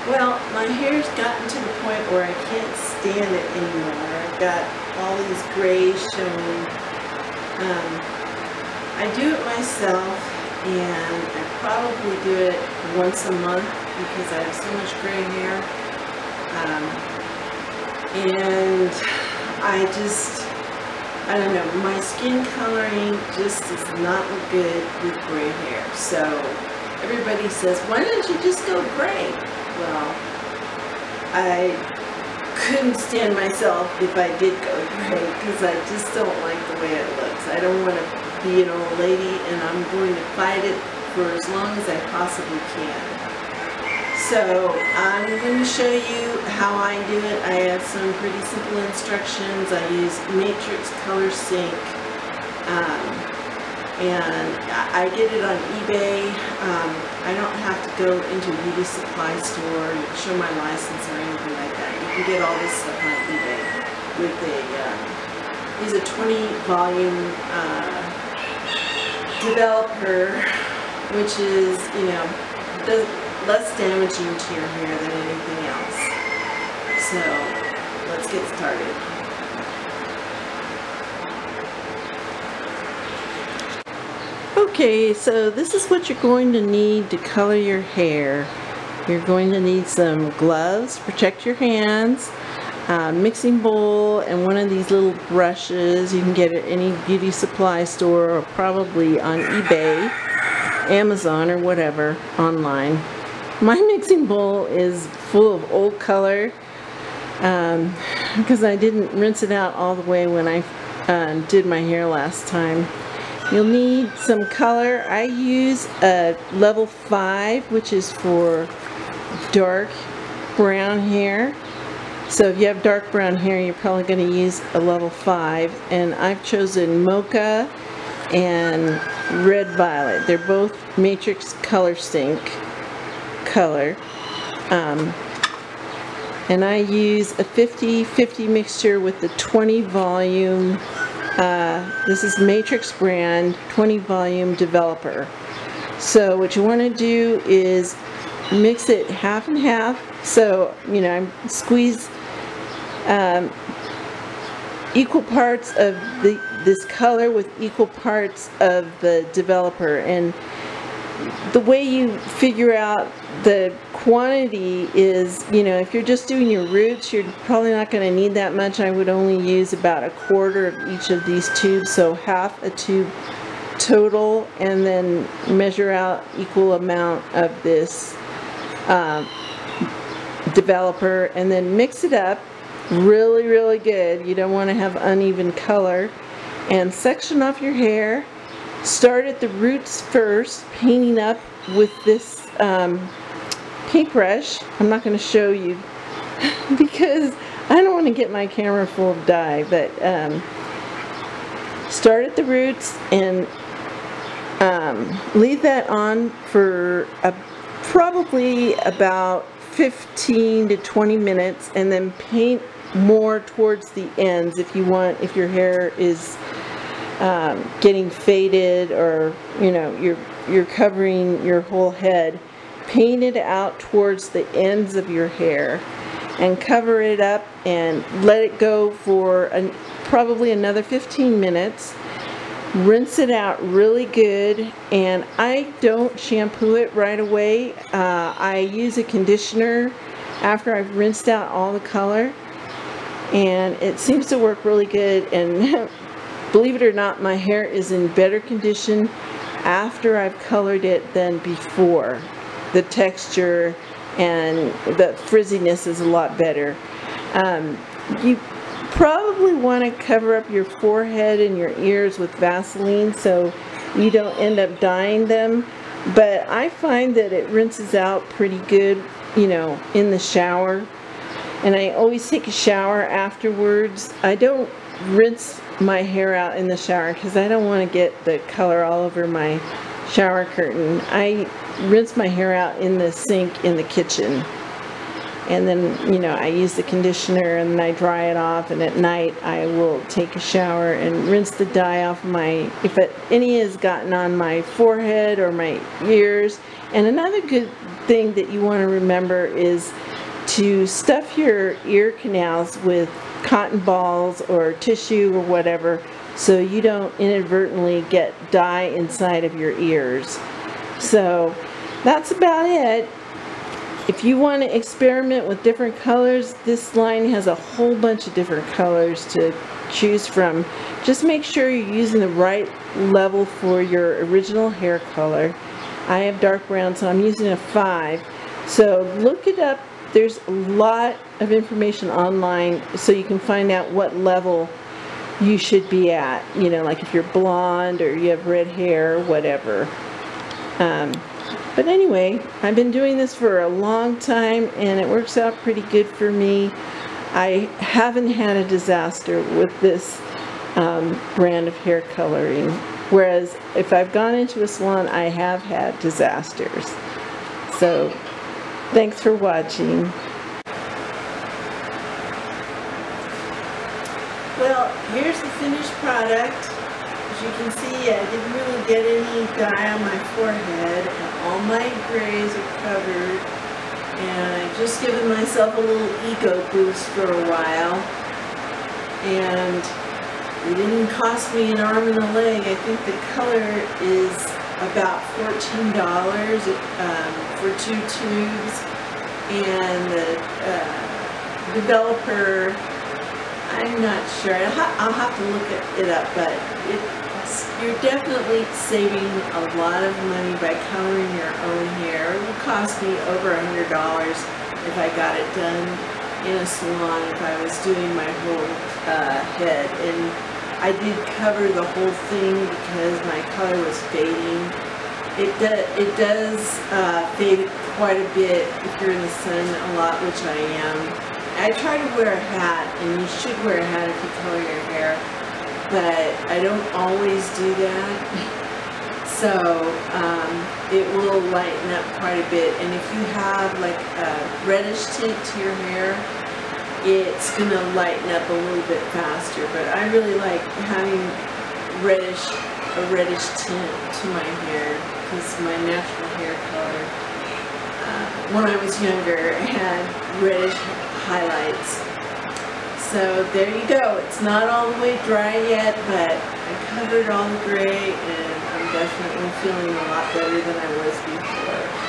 Well, my hair's gotten to the point where I can't stand it anymore. I've got all these grays showing. I do it myself, and I probably do it once a month because I have so much gray hair. And I don't know, my skin coloring just does not look good with gray hair. So everybody says, why don't you just go gray? Well, I couldn't stand myself if I did go gray because I just don't like the way it looks. I don't want to be an old lady, and I'm going to fight it for as long as I possibly can. So I'm going to show you how I do it. I have some pretty simple instructions. I use Matrix ColorSync, and I get it on eBay. I don't have to go into a beauty supply store and show my license or anything like that. You can get all this stuff on eBay with he's a 20 volume developer, which is, you know, less damaging to your hair than anything else. So let's get started. Okay, so this is what you're going to need to color your hair. You're going to need some gloves to protect your hands, a mixing bowl, and one of these little brushes. You can get it at any beauty supply store or probably on eBay, Amazon, or whatever online. My mixing bowl is full of old color because I didn't rinse it out all the way when I did my hair last time. You'll need some color. I use a level 5, which is for dark brown hair. So if you have dark brown hair, you're probably going to use a level 5. And I've chosen Mocha and Red Violet. They're both Matrix ColorSync color. And I use a 50-50 mixture with the 20 volume. This is Matrix brand 20 volume developer. So what you want to do is mix it half and half. So, you know, I squeeze equal parts of this color with equal parts of the developer. And the way you figure out the quantity is, you know, if you're just doing your roots, you're probably not going to need that much. I would only use about a quarter of each of these tubes, so half a tube total, and then measure out equal amount of this developer, and then mix it up really good. You don't want to have uneven color, and section off your hair. Start at the roots first, painting up with this paintbrush. I'm not going to show you because I don't want to get my camera full of dye, but start at the roots and leave that on for probably about 15 to 20 minutes, and then paint more towards the ends if your hair is getting faded, or you know you're covering your whole head. Paint it out towards the ends of your hair and cover it up and let it go for probably another 15 minutes. Rinse it out really good, and I don't shampoo it right away. I use a conditioner after I've rinsed out all the color, and it seems to work really good. And believe it or not, my hair is in better condition after I've colored it than before. The texture and the frizziness is a lot better. You probably want to cover up your forehead and your ears with Vaseline so you don't end up dyeing them, but I find that it rinses out pretty good, you know, in the shower. And I always take a shower afterwards. I don't rinse my hair out in the shower because I don't want to get the color all over my shower curtain. I rinse my hair out in the sink in the kitchen. and then, you know, I use the conditioner and then I dry it off, and at night I will take a shower and rinse the dye off my, if any has gotten on my forehead or my ears. And another good thing that you want to remember is to stuff your ear canals with cotton balls or tissue or whatever, so you don't inadvertently get dye inside of your ears. So that's about it. If you want to experiment with different colors, this line has a whole bunch of different colors to choose from. Just make sure you're using the right level for your original hair color. I have dark brown, so I'm using a 5. So look it up. There's a lot of information online so you can find out what level you should be at. You know, like if you're blonde or you have red hair or whatever. But anyway, I've been doing this for a long time and it works out pretty good for me. I haven't had a disaster with this brand of hair coloring, whereas if I've gone into a salon, I have had disasters. So thanks for watching. Well, here's the finished product. As you can see, I didn't really get any dye on my forehead, and all my grays are covered, and I've just given myself a little ego boost for a while, and it didn't cost me an arm and a leg. I think the color is about $14 for 2 tubes, and the developer, I'm not sure. I'll have to look it up, but you're definitely saving a lot of money by coloring your own hair. It would cost me over $100 if I got it done in a salon, if I was doing my whole head. And I did cover the whole thing because my color was fading. It does fade quite a bit if you're in the sun a lot, which I am. I try to wear a hat, and you should wear a hat if you color your hair, but I don't always do that. So it will lighten up quite a bit, and if you have like a reddish tint to your hair, it's going to lighten up a little bit faster. But I really like having a reddish tint to my hair, because my natural hair color, when I was younger, I had reddish highlights. So there you go. It's not all the way dry yet, but I covered all the gray, and I'm definitely feeling a lot better than I was before.